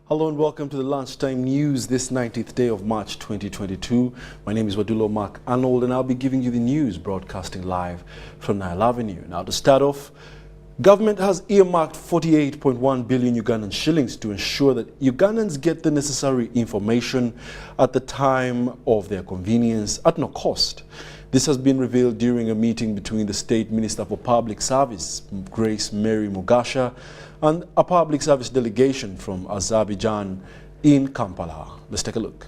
Hello and welcome to the Lunchtime News this 19th day of March 2022. My name is Wadulo Arnold and I'll be giving you the news broadcasting live from Nile Avenue. Now to start off, government has earmarked 48.1 billion Ugandan shillings to ensure that Ugandans get the necessary information at the time of their convenience at no cost. This has been revealed during a meeting between the State Minister for Public Service, Grace Mary Mugasha, and a public service delegation from Azerbaijan in Kampala. Let's take a look.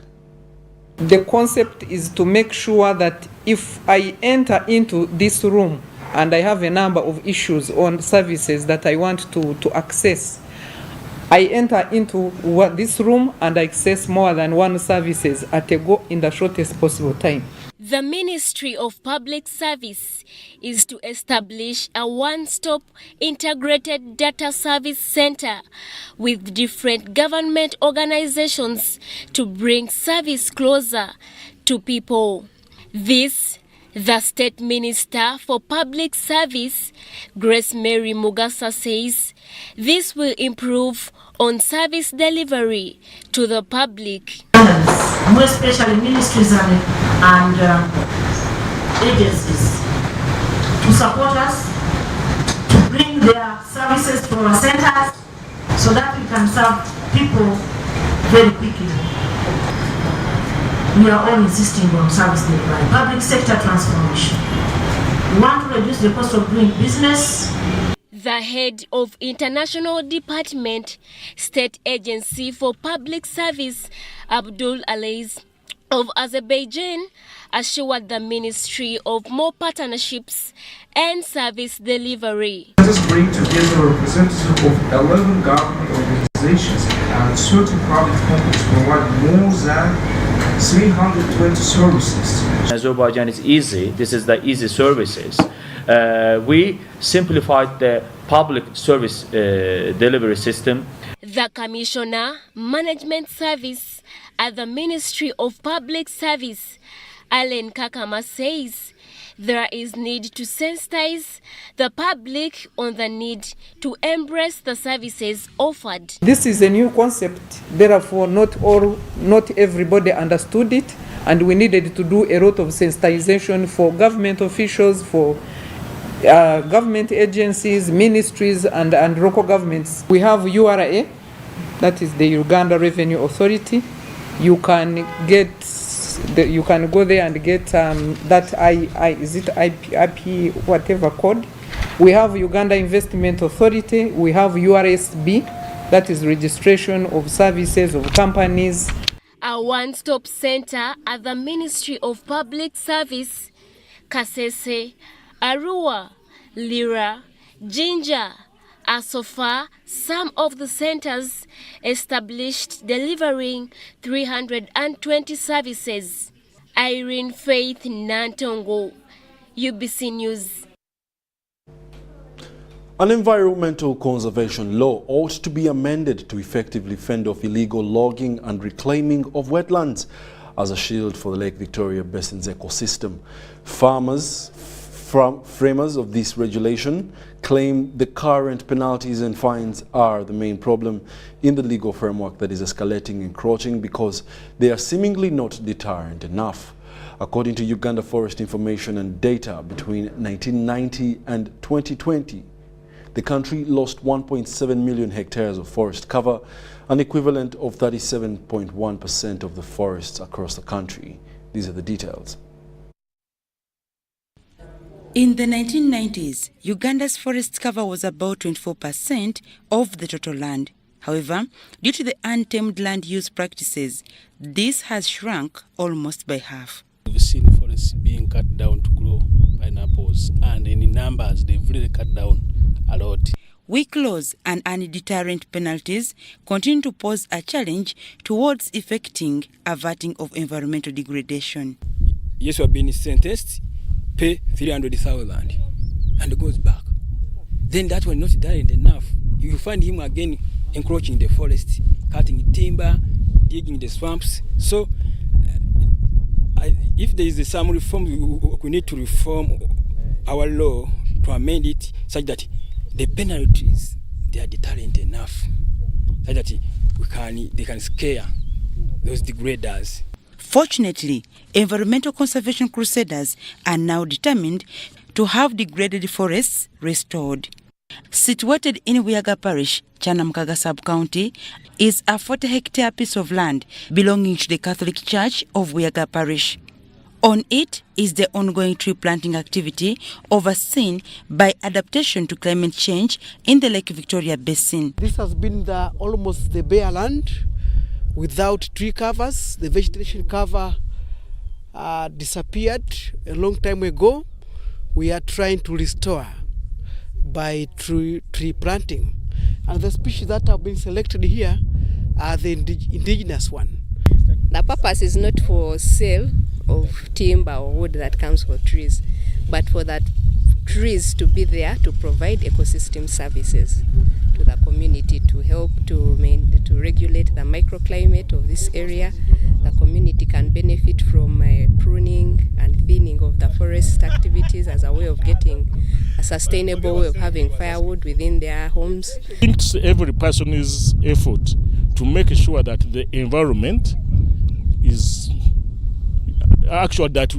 The concept is to make sure that if I enter into this room and I have a number of issues on services that I want to access, I enter into this room and access more than one services at a go in the shortest possible time. The Ministry of Public Service is to establish a one-stop integrated data service center with different government organizations to bring service closer to people. This, the State Minister for Public Service, Grace Mary Mugasha, says this will improve on service delivery to the public. More especially ministries and agencies to support us, to bring their services to our centers so that we can serve people very quickly. We are all insisting on service delivery, public sector transformation. We want to reduce the cost of doing business. The head of International Department, State Agency for Public Service, Abdul Aziz of Azerbaijan, assured the Ministry of more partnerships and service delivery. Let us bring together representatives of 11 government organizations and 30 private companies to provide more than 320 services. Azerbaijan is easy. This is the easy services. We simplified the public service delivery system. The Commissioner, Management Service at the Ministry of Public Service, Allen Kakama, says there is need to sensitize the public on the need to embrace the services offered. This is a new concept, therefore not everybody understood it, and we needed to do a lot of sensitization for government officials, for government agencies, ministries, and local governments. We have URA, that is the Uganda Revenue Authority. You can go there and get that is it IP whatever code. We have Uganda Investment Authority. We have URSB, that is registration of services of companies. A one-stop center at the Ministry of Public Service, Kasese, Arua, Lira, Jinja are so far some of the centers established delivering 320 services. Irene Faith Nantongo, UBC News. An environmental conservation law ought to be amended to effectively fend off illegal logging and reclaiming of wetlands as a shield for the Lake Victoria Basin's ecosystem. Framers of this regulation claim the current penalties and fines are the main problem in the legal framework that is escalating encroaching because they are seemingly not deterrent enough. According to Uganda Forest Information and Data, between 1990 and 2020, the country lost 1.7 million hectares of forest cover, an equivalent of 37.1% of the forests across the country. These are the details. In the 1990s, Uganda's forest cover was about 24% of the total land. However, due to the untamed land use practices, this has shrunk almost by half. We've seen forests being cut down to grow pineapples, and in numbers, they've really cut down a lot. Weak laws and anti-deterrent penalties continue to pose a challenge towards effecting averting of environmental degradation. Yes, we have been sentenced, pay 300,000 and goes back. Then that was not deterrent enough. You find him again encroaching the forest, cutting timber, digging the swamps. So if there is some reform, we need to reform our law to amend it such that the penalties, they are deterrent enough, such that they can scare those degraders. Fortunately, environmental conservation crusaders are now determined to have degraded forests restored. Situated in Buyaga Parish, Chanamkaga Sub-County, is a 40-hectare piece of land belonging to the Catholic Church of Buyaga Parish. On it is the ongoing tree planting activity overseen by adaptation to climate change in the Lake Victoria Basin. This has been almost the bare land without tree covers. The vegetation cover disappeared a long time ago. We are trying to restore by tree planting. And the species that have been selected here are the indigenous one. The purpose is not for sale of timber or wood that comes for trees, but for that trees to be there to provide ecosystem services to the community, to help to regulate the microclimate of this area. The community can benefit from pruning and thinning of the forest activities as a way of getting a sustainable way of having firewood within their homes. It's every person's effort to make sure that the environment is actually, that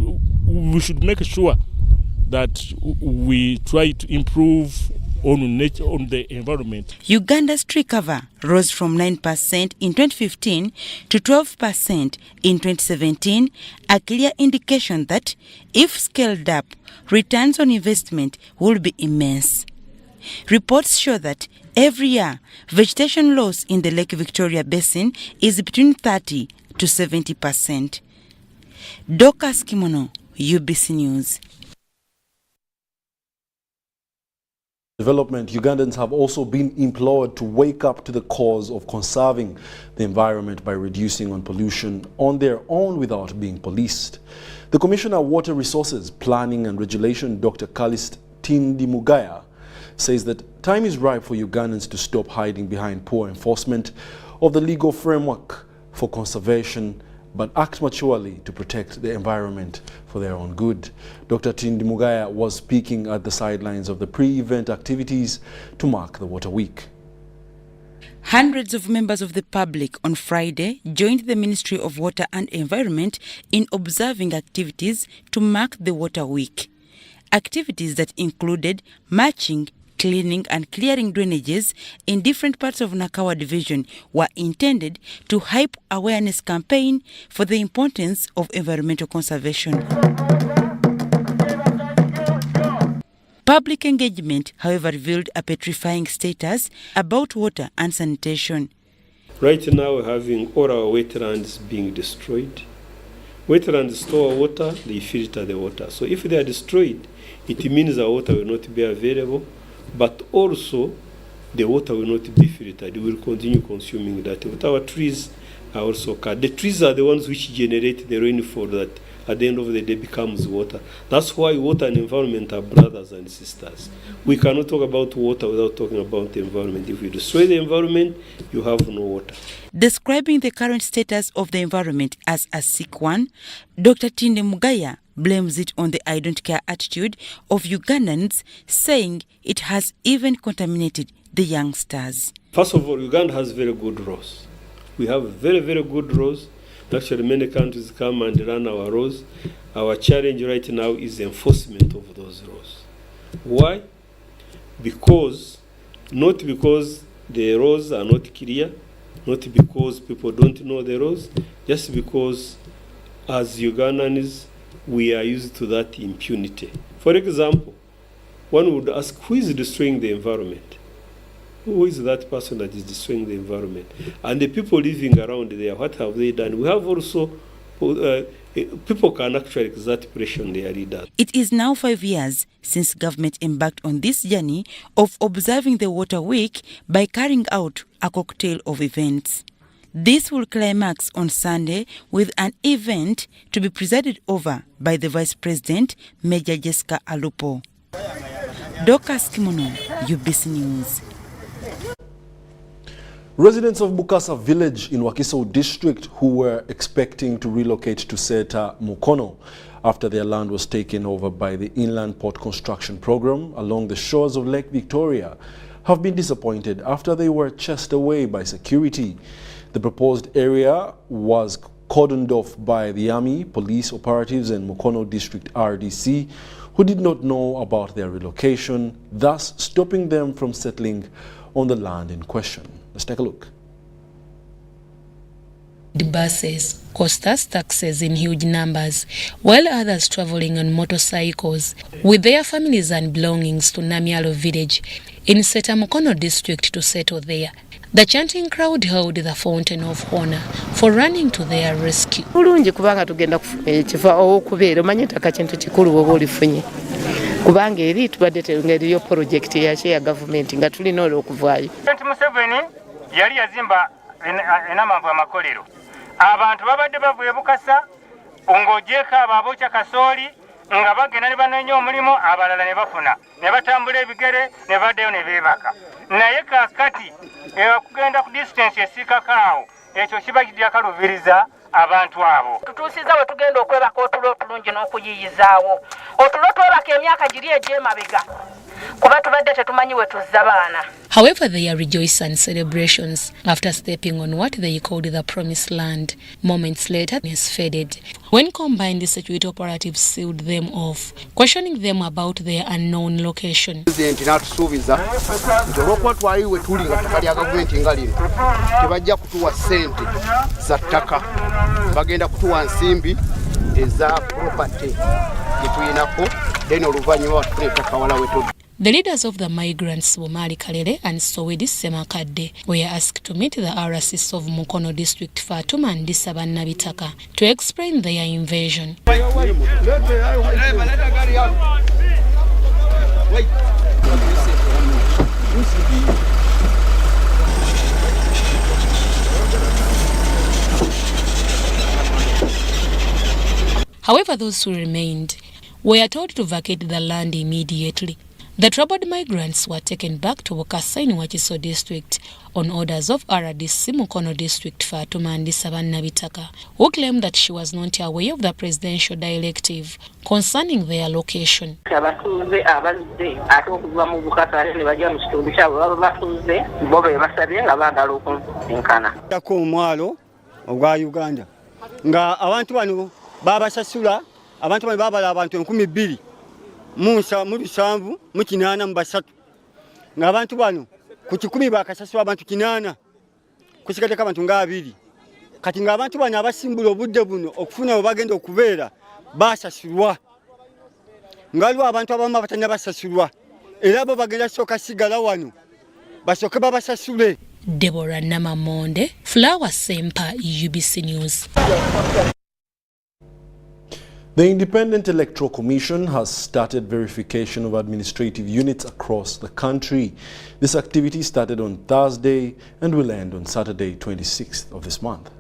we should make sure that we try to improve on the environment. Uganda's tree cover rose from 9% in 2015 to 12% in 2017, a clear indication that, if scaled up, returns on investment will be immense. Reports show that every year, vegetation loss in the Lake Victoria Basin is between 30 to 70%. Dorcas Kimono, UBC News. Development, Ugandans have also been implored to wake up to the cause of conserving the environment by reducing on pollution on their own without being policed. The Commissioner of Water Resources, Planning and Regulation, Dr. Calist Tindimugaya, says that time is ripe for Ugandans to stop hiding behind poor enforcement of the legal framework for conservation, but act maturely to protect the environment for their own good. Dr. Tindimugaya was speaking at the sidelines of the pre-event activities to mark the Water Week. Hundreds of members of the public on Friday joined the Ministry of Water and Environment in observing activities to mark the Water Week. Activities that included marching, cleaning and clearing drainages in different parts of Nakawa Division were intended to hype awareness campaign for the importance of environmental conservation. Public engagement, however, revealed a petrifying status about water and sanitation. Right now we're having all our wetlands being destroyed. Wetlands store water, they filter the water. So if they are destroyed, it means the water will not be available, but also the water will not be filtered. We will continue consuming that water. Our trees are also cut. The trees are the ones which generate the rainfall that at the end of the day becomes water. That's why water and environment are brothers and sisters. We cannot talk about water without talking about the environment. If you destroy the environment, you have no water. Describing the current status of the environment as a sick one, Dr. Tindimugaya blames it on the I don't care attitude of Ugandans, saying it has even contaminated the youngsters. First of all, Uganda has very good roads. We have very, very good roads. Actually, many countries come and run our roads. Our challenge right now is the enforcement of those roads. Why? Not because the roads are not clear, not because people don't know the roads, just because as Ugandans, we are used to that impunity. For example, one would ask, who is destroying the environment? Who is that person that is destroying the environment? And the people living around there, what have they done? We have also, people can actually exert pressure on their leaders. It is now 5 years since government embarked on this journey of observing the Water Week by carrying out a cocktail of events. This will climax on Sunday with an event to be presided over by the Vice President, Major Jessica Alupo. Dorcas Kimono, UBC News. Residents of Bukasa village in Wakiso district who were expecting to relocate to Seta Mukono after their land was taken over by the Inland Port Construction Program along the shores of Lake Victoria have been disappointed after they were chased away by security. The proposed area was cordoned off by the army, police operatives and Mukono District RDC, who did not know about their relocation, thus stopping them from settling on the land in question. Let's take a look. The buses cost us taxes in huge numbers, while others travelling on motorcycles with their families and belongings to Namyalo village in Setamukono district to settle there. The chanting crowd held the fountain of honor for running to their rescue. Bulungi kubanga tugenda kifa okubeera manyi takakintu kikulu bwo olifunye kubanga eri tubadde tengeriyo project ya government nga tulina olwokuvaayo. Museveni yali yazimba enamava amakolero abantu babadde bavuye Bukasa ng'ogyeko ababokya kasooli nga bagenda ne banoonya omulimu abalala ne bafuna ne batambula ebigere ne baddeyo ne beebaka naye kaakati kugenda ku distance esiikakaawo ekyo kiba kijakalubiriza abantu abo. Tutuusiza we tugenda okwebaka otulo otulungi n'okuyiyizaawo otulo twebaka emyaka giri egy'emabega kuba tubadde tetumanyi we tuzza baana. However, they are rejoicing and celebrations after stepping on what they called the promised land. Moments later, has faded. When combined, the security operatives sealed them off, questioning them about their unknown location. The leaders of the migrants, Womali Kalere and Sowedi Semakadde, were asked to meet the RCs of Mukono District Fatuma and Disaban Nabitaka to explain their invasion. However, those who remained were told to vacate the land immediately. The troubled migrants were taken back to Wakasa in Wachiso district on orders of RDC Mukono district Fatuma and Disaban Nabitaka, who claimed that she was not aware of the presidential directive concerning their location. Abantu bano babala abantu 2,000 mu bisanvu mu 8 mu basatu nga abantu bano ku 10 bakasasula abantu 8 kusigadde abantu nga 2 kati nga abantu bano abasimbula obudde buno okufuna obagenda okubeera basasulwa ngaliwo abantu abamu abatanya basasulwa era bo bagenda soka sigala wano basoke babasasule. Deborah Namamonde, Flower Sempa, UBC News. The Independent Electoral Commission has started verification of administrative units across the country. This activity started on Thursday and will end on Saturday, 26th of this month.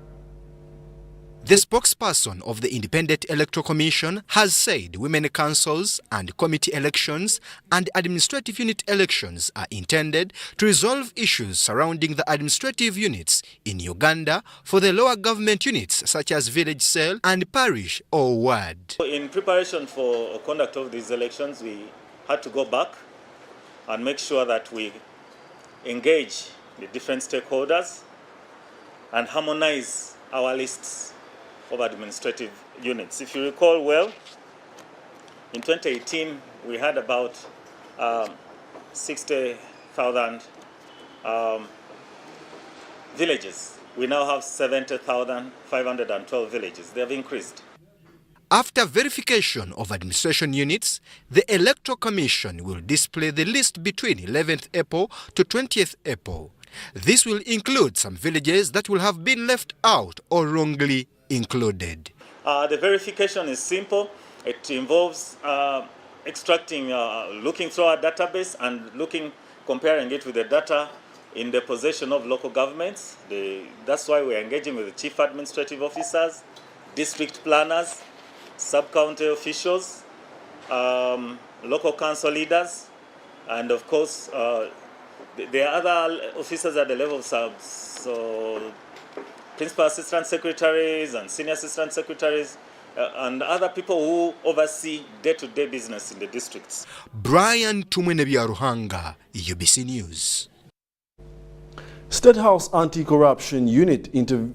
The spokesperson of the Independent Electoral Commission has said women councils and committee elections and administrative unit elections are intended to resolve issues surrounding the administrative units in Uganda for the lower government units such as village cell and parish or ward. In preparation for conduct of these elections, we had to go back and make sure that we engage the different stakeholders and harmonize our lists of administrative units. If you recall well, in 2018 we had about 60,000 villages. We now have 70,512 villages. They have increased. After verification of administration units, the Electoral Commission will display the list between 11th April to 20th April. This will include some villages that will have been left out or wrongly included. The verification is simple. It involves extracting, looking through our database and comparing it with the data in the possession of local governments. That's why we're engaging with the chief administrative officers, district planners, sub-county officials, local council leaders, and of course there are other officers at the level of subs, so principal assistant secretaries and senior assistant secretaries and other people who oversee day-to-day business in the districts. Brian Tumwenebia Ruhanga, UBC News. State House Anti-Corruption Unit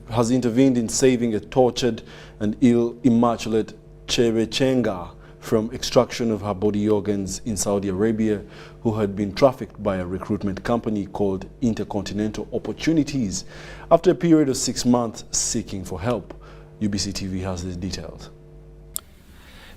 has intervened in saving a tortured and ill Immaculate Chebechenga from extraction of her body organs in Saudi Arabia, who had been trafficked by a recruitment company called Intercontinental Opportunities after a period of 6 months seeking for help. UBC TV has the details.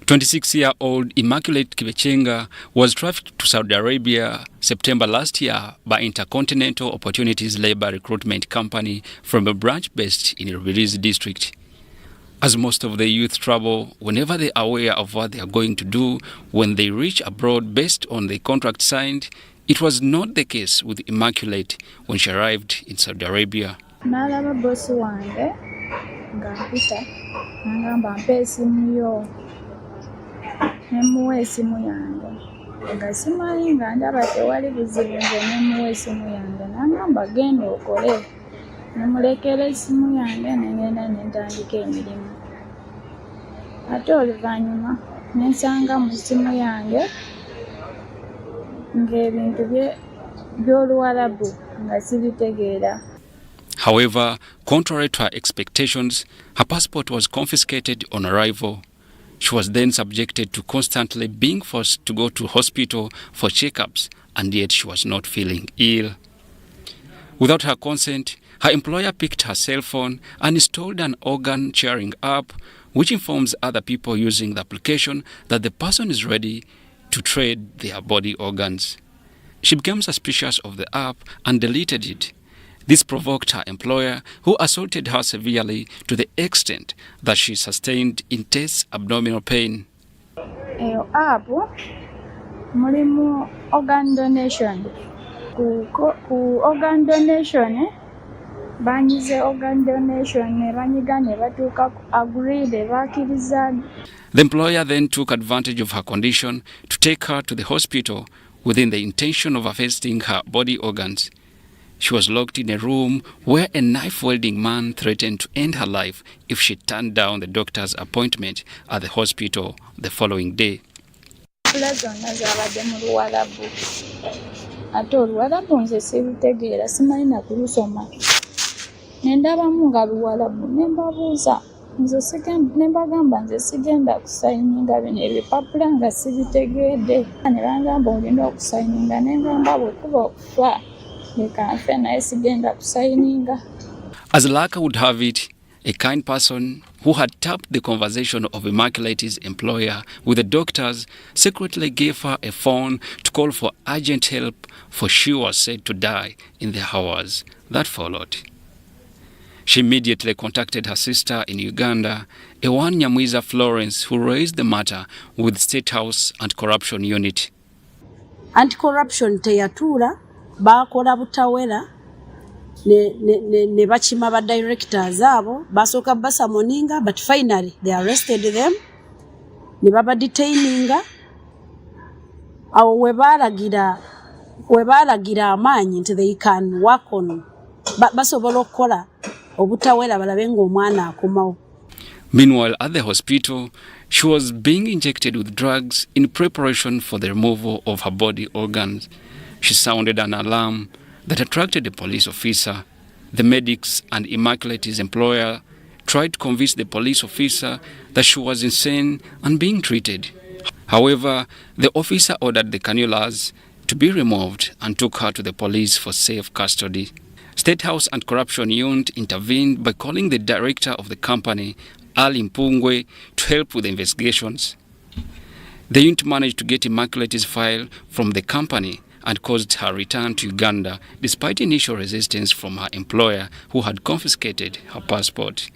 26-year-old Immaculate Chebechenga was trafficked to Saudi Arabia September last year by Intercontinental Opportunities Labor Recruitment Company from a branch based in Rubirizi district. As most of the youth travel whenever they are aware of what they are going to do when they reach abroad based on the contract signed, it was not the case with Immaculate when she arrived in Saudi Arabia. Nalaba bosi wange ngapita ngamba mpe esimu yo nemuwa esimu yange nga simanyi nga ndaba tewali buzibu nze nemuwa esimu yange nangamba genda okole nemulekera esimu yange nengenda nentandika emirimu ate oluvannyuma nensanga mu simu yange ng'ebintu by'Oluwarabu nga sibitegeera. However, contrary to her expectations, her passport was confiscated on arrival. She was then subjected to constantly being forced to go to hospital for checkups, and yet she was not feeling ill. Without her consent, her employer picked her cell phone and installed an organ sharing app which informs other people using the application that the person is ready to trade their body organs. She became suspicious of the app and deleted it. This provoked her employer, who assaulted her severely to the extent that she sustained intense abdominal pain. Eyo app mulimu organ donation. Ku organ donation banyize organ donation ne banyiga ne batuuka agree ne bakkiriza. The employer then took advantage of her condition to take her to the hospital within the intention of harvesting her body organs. She was locked in a room where a knife-wielding man threatened to end her life if she turned down the doctor's appointment at the hospital the following day. Zonna zabadde mu Luwarabu ate Oluwarabu nze sirutegeera simanyi na kulusoma ne ndabamu nga Luwarabu ne mbabuuza ne mbagamba nze sigenda kusayininga bino ebipapula nga sibitegeedde ne bangamba olina okusayininga ne ngamba bwe kuba okufa leka naye sigenda kusayininga. As luck would have it, a kind person who had tapped the conversation of Immaculate's employer with the doctors secretly gave her a phone to call for urgent help, for she was said to die in the hours that followed. She immediately contacted her sister in Uganda, Ewan Nyamwiza Florence, who raised the matter with State House Anti-Corruption Unit. Anti-corruption teyatuula bakola butawera ne bachima ba directors abo basoka basamoninga, but finally they arrested them ne baba detaininga awo webalagira amaanyi nti they can work on basobola okukola obutawera balabe ng'omwana akomawo. Meanwhile, at the hospital, she was being injected with drugs in preparation for the removal of her body organs. She sounded an alarm that attracted a police officer. The medics and Immaculate's employer tried to convince the police officer that she was insane and being treated. However, the officer ordered the cannulas to be removed and took her to the police for safe custody. State House Anti-Corruption Unit intervened by calling the director of the company, Ali Mpungwe, to help with the investigations. The unit managed to get Immaculate's file from the company and caused her return to Uganda despite initial resistance from her employer, who had confiscated her passport.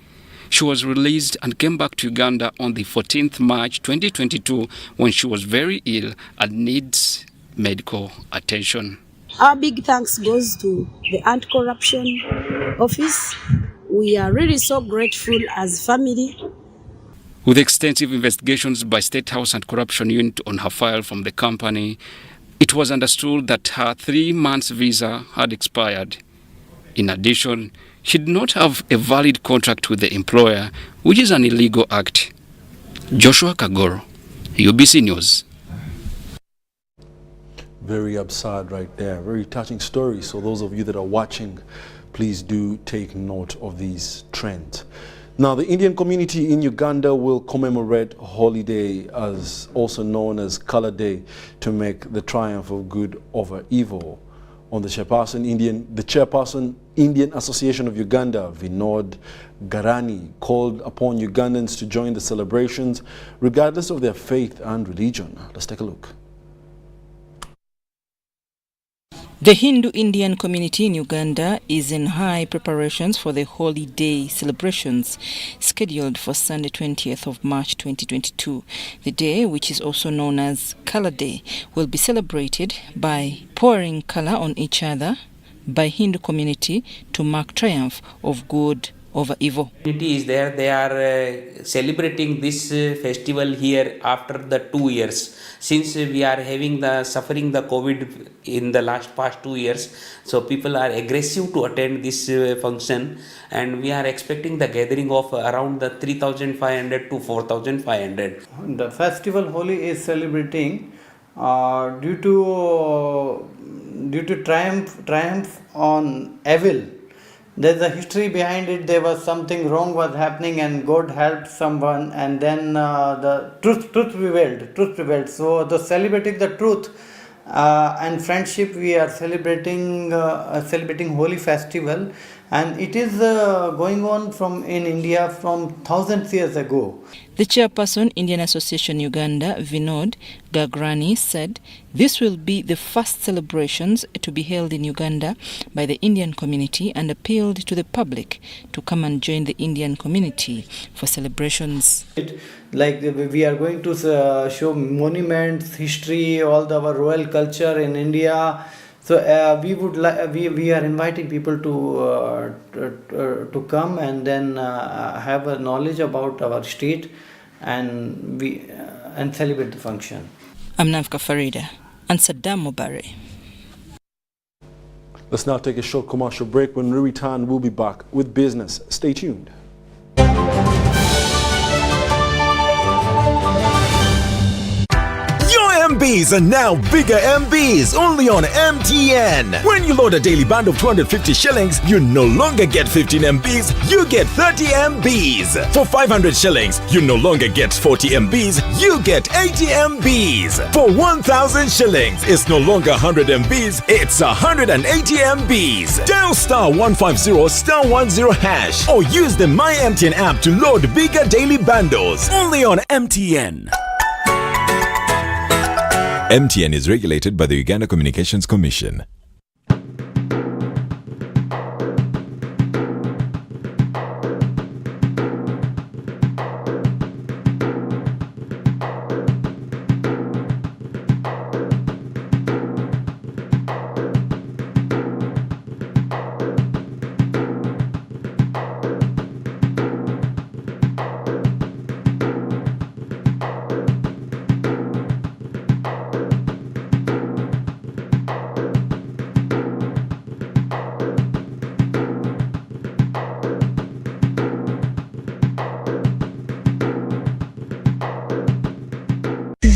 She was released and came back to Uganda on the 14th March 2022 when she was very ill and needs medical attention. Our big thanks goes to the Anti-Corruption Office. We are really so grateful as family. With extensive investigations by State House Anti-Corruption Unit on her file from the company, it was understood that her 3 months visa had expired. In addition, she did not have a valid contract with the employer, which is an illegal act. Joshua Kagoro, UBC News. Very absurd right there. Very touching story. So those of you that are watching, please do take note of these trends. Now, the Indian community in Uganda will commemorate Holy Day, as also known as Color Day, to make the triumph of good over evil. On the chairperson, Indian Association of Uganda, Vinod Garani, called upon Ugandans to join the celebrations regardless of their faith and religion. Let's take a look. The Hindu Indian community in Uganda is in high preparations for the Holy Day celebrations scheduled for Sunday 20th of March 2022. The day, which is also known as Color Day, will be celebrated by pouring color on each other by Hindu community to mark triumph of good over evil. Community is there. They are celebrating this festival here after the 2 years. Since we are having the suffering the COVID in the past 2 years, so people are aggressive to attend this function, and we are expecting the gathering of around the 3,500 to 4,500. The festival Holi is celebrating due to triumph on evil. There's a history behind it. There was something wrong was happening, and God helped someone, and then the truth prevailed. So the celebrating the truth and friendship, we are celebrating Holi festival, and it is going on in India from thousands years ago. The chairperson, Indian Association Uganda, Vinod Gagrani, said this will be the first celebrations to be held in Uganda by the Indian community, and appealed to the public to come and join the Indian community for celebrations. Like we are going to show monuments, history, all our royal culture in India. So we are inviting people to come and then have a knowledge about our state and celebrate the function. I'm Navka Farida and Saddam Mubare. Let's now take a short commercial break. When we return, we'll be back with business. Stay tuned. MBs are now bigger MBs only on MTN. When you load a daily band of 250 shillings, you no longer get 15 MBs, you get 30 MBs. For 500 shillings, you no longer get 40 MBs, you get 80 MBs. For 1,000 shillings, it's no longer 100 MBs, it's 180 MBs. Dial *150*10# or use the My MTN app to load bigger daily bundles only on MTN. MTN is regulated by the Uganda Communications Commission.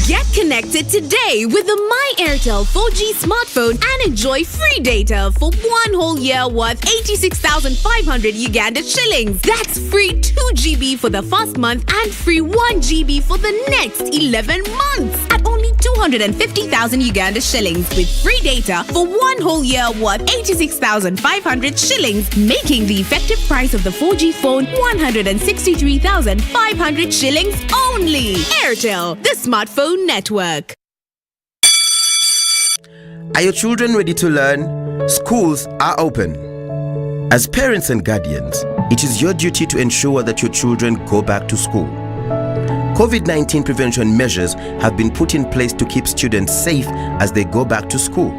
Get connected today with the My Airtel 4G smartphone and enjoy free data for 1 whole year worth 86,500 Uganda shillings. That's free 2 GB for the first month and free 1 GB for the next 11 months at only 250,000 Uganda shillings with free data for 1 whole year worth 86,500 shillings, making the effective price of the 4G phone 163,500 shillings only. Airtel, the smartphone network. Are your children ready to learn? Schools are open. As parents and guardians, it is your duty to ensure that your children go back to school. COVID-19 prevention measures have been put in place to keep students safe as they go back to school.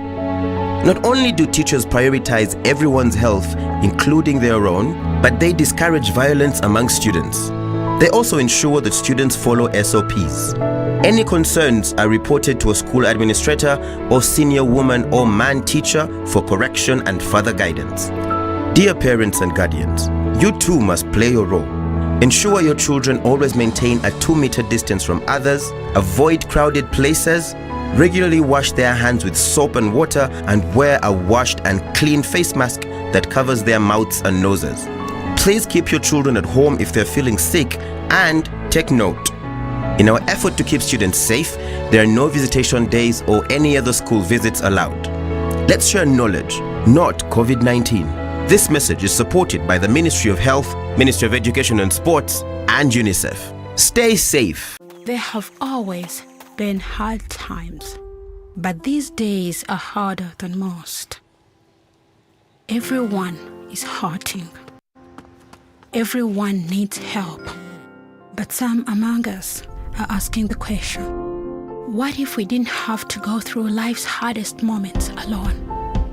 Not only do teachers prioritize everyone's health, including their own, but they discourage violence among students. They also ensure that students follow SOPs. Any concerns are reported to a school administrator or senior woman or man teacher for correction and further guidance. Dear parents and guardians, you too must play your role. Ensure your children always maintain a 2-meter distance from others, avoid crowded places, regularly wash their hands with soap and water, and wear a washed and clean face mask that covers their mouths and noses. Please keep your children at home if they're feeling sick, and take note. In our effort to keep students safe, there are no visitation days or any other school visits allowed. Let's share knowledge, not COVID-19. This message is supported by the Ministry of Health, Ministry of Education and Sports, and UNICEF. Stay safe. There have always been hard times, but these days are harder than most. Everyone is hurting. Everyone needs help. But some among us are asking the question, what if we didn't have to go through life's hardest moments alone?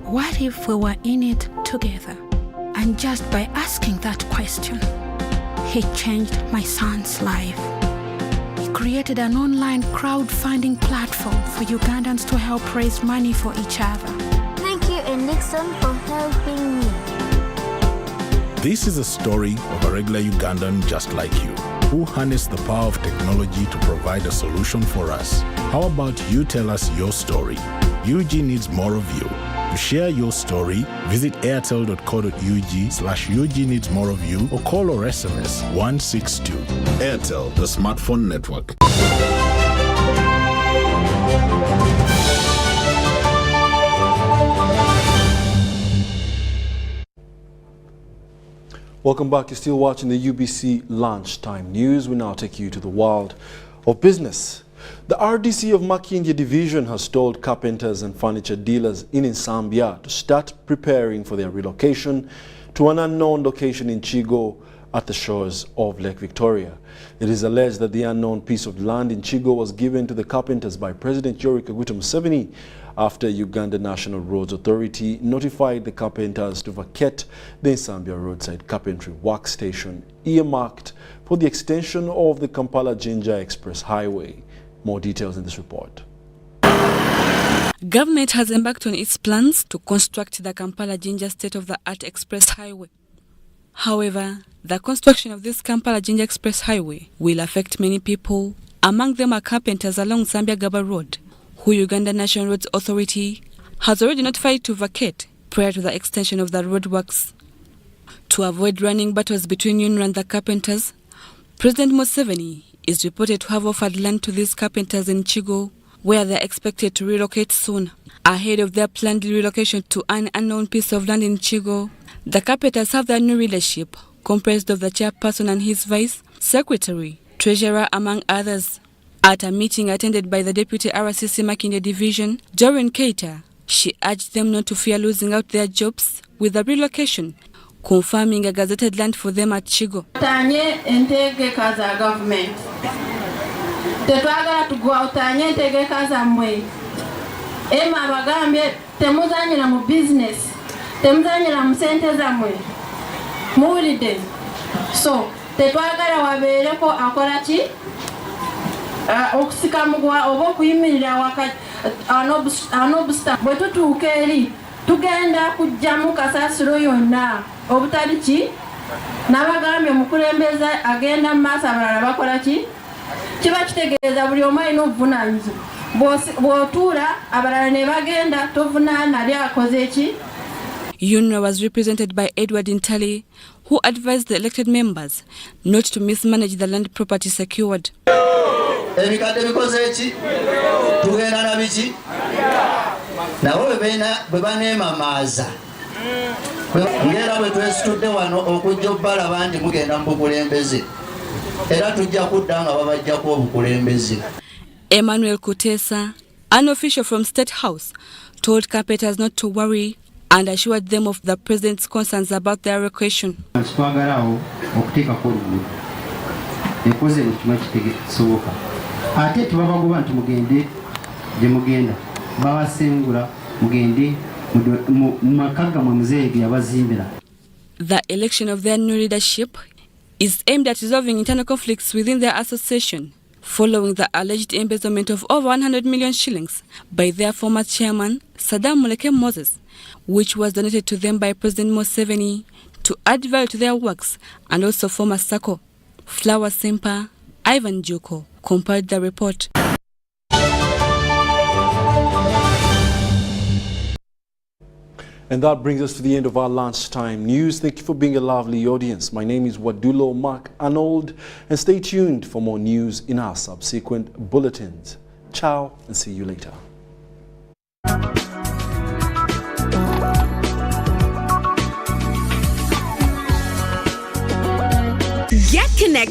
What if we were in it together? And just by asking that question, he changed my son's life. He created an online crowdfunding platform for Ugandans to help raise money for each other. Thank you, Nixon, for helping me. This is a story of a regular Ugandan just like you, who harnessed the power of technology to provide a solution for us. How about you tell us your story? UG needs more of you. To share your story, visit airtel.co.ug/UG needs more of you, or call or SMS 162. Airtel, the smartphone network. Welcome back. You're still watching the UBC Lunchtime News. We now take you to the world of business. The RDC of Makindye Division has told carpenters and furniture dealers in Nsambya to start preparing for their relocation to an unknown location in Chigo at the shores of Lake Victoria. It is alleged that the unknown piece of land in Chigo was given to the carpenters by President Yoweri Kaguta Museveni after Uganda National Roads Authority notified the carpenters to vacate the Nsambya roadside carpentry workstation earmarked for the extension of the Kampala-Jinja Express Highway. More details in this report. Government has embarked on its plans to construct the Kampala-Jinja state-of-the-art express highway. However, the construction of this Kampala-Jinja Express Highway will affect many people. Among them are carpenters along Zambia-Gaba Road, who Uganda National Roads Authority has already notified to vacate prior to the extension of the roadworks. To avoid running battles between union and the carpenters, President Museveni is reported to have offered land to these carpenters in Chigo, where they are expected to relocate soon. Ahead of their planned relocation to an unknown piece of land in Chigo, the carpenters have their new leadership, comprised of the chairperson and his vice, secretary, treasurer, among others. At a meeting attended by the Deputy RCC Makindye Division, Doreen Keita, she urged them not to fear losing out their jobs with the relocation, confirming a gazetted land for them at Chigo. Tanye entegeka za government. Tetwagala tugwautanye entegeka za mwe. Ema bagambye temuzanyira mu business. Temuzanyira mu sente za mwe. Muwulidde. So, tetwagala wabeereko akola ki? Okusikamugwa oba okuyimirira wakati anobusita bwe tutuuka eri tugenda kujjamu kasasiro yonna obutali ki n'abagambye omukulembeze agenda mu maaso abalala bakola ki kiba kitegeeza buli omu alina obuvunaanyizibwa bw'otuula abalala ne bagenda tovunaana ali akoze ki. UNRWA was represented by Edward Ntali, who advised the elected members not to mismanage the land property secured. Ebikadde bikoze eki tugenda na biki nabo bwe baneemamaaza ngera bwe twesitudde wano okujja obbalaba nti mugenda mu bukulembeze era tujja kudda nga babajjako obukulembeze. Emmanuel Kutesa, an official from State House, told carpenters not to worry and assured them of the president's concerns about their relocation. Twagalawo okuteekako oluguudo ekoze ekimwe kitegesoboka ate tubabagoba nti mugende gye mugenda babasengula mugende mu maka gammwe muzeeye ge yabazimbira. The election of their new leadership is aimed at resolving internal conflicts within their association, following the alleged embezzlement of over 100 million shillings by their former chairman, Saddam Muleke Moses, which was donated to them by President Museveni to add value to their works, and also former SACCO. Flower Simpa, Ivan Juko compiled the report. And that brings us to the end of our lunchtime news. Thank you for being a lovely audience. My name is Wadulo Mark Arnold, and stay tuned for more news in our subsequent bulletins. Ciao, and see you later. Get connected.